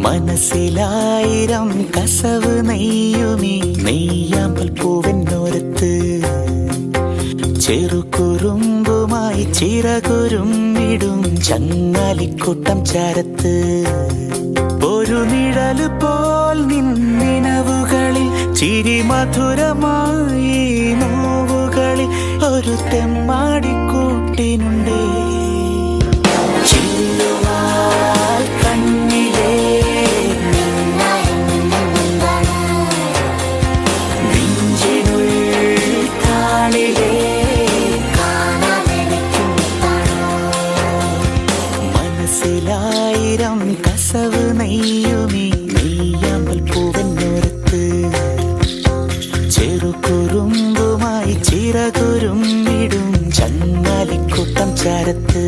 മനസ്സിലായിരം കസവ് നെയ്യുമീ നെയ്യാമ്പൽ പൂവെന്നോരത്ത് ചെറുകുറുമ്പുമായി ചിറകുരുമ്മിടും ചങ്ങാലിക്കൂട്ടം ചാരത്ത് ഒരു നിഴല് പോൽ നിന്നിനവുകളിൽ ചിരി മധുരമായി നോവുകളിൽ ഒരു തെമ്മാടിക്കൂട്ടിനുണ്ടേ മനസ്സിലായിരം കസവ് നെയ്യുമീ നെയ്യാമ്പൽ പൂവെന്നോരത്ത് ചെറുകുറുമ്പുമായി ചിറകുരുമ്മിടും ചങ്ങാലിക്കൂട്ടം ചാരത്ത്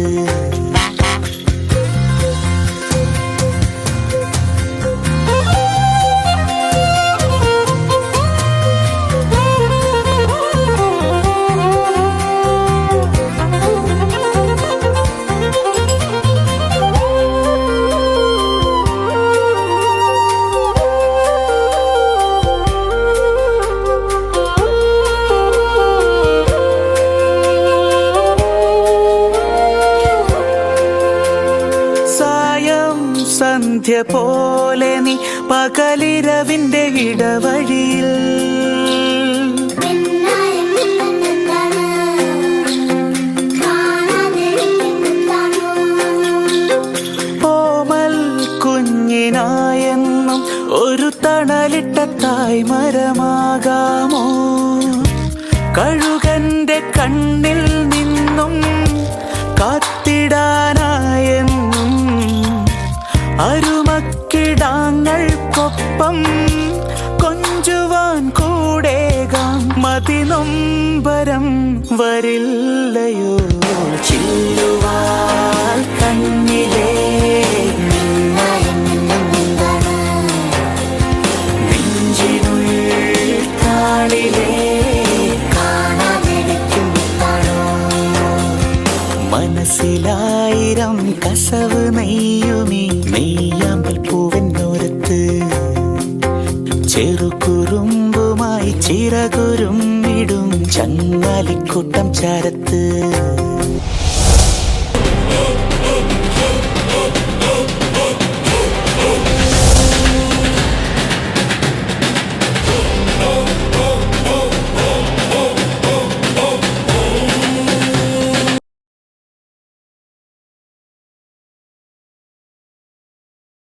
സന്ധ്യ പോലെ നീ പകലിരവിന്റെ ഇടവഴിയിൽ ഓമൽ കുഞ്ഞിനായെന്നും ഒരു തണലിട്ട തായ്മരമാകാമോ കഴുകന്റെ കണ്ണിൽ നിന്നും കാത്തിടാനായെന്നും അരുമക്കിടാങ്ങൾക്കൊപ്പം കൊഞ്ചുവാൻ കൂടേകാം മതിനൊമ്പരം വരില്ലയോ ചില്ലുവാൽ കണ്ണിലേ നെഞ്ചിനുള്ളിൽ താളിലേ മനസ്സിലായിരം കസവ് നെയ്യുമീ നെയ്യാമ്പൽ പൂവെന്നോരത്ത് ചെറുകുറുമ്പുമായി ചിറകുരുമ്മിടും ചങ്ങാലിക്കൂട്ടം ചാരത്ത്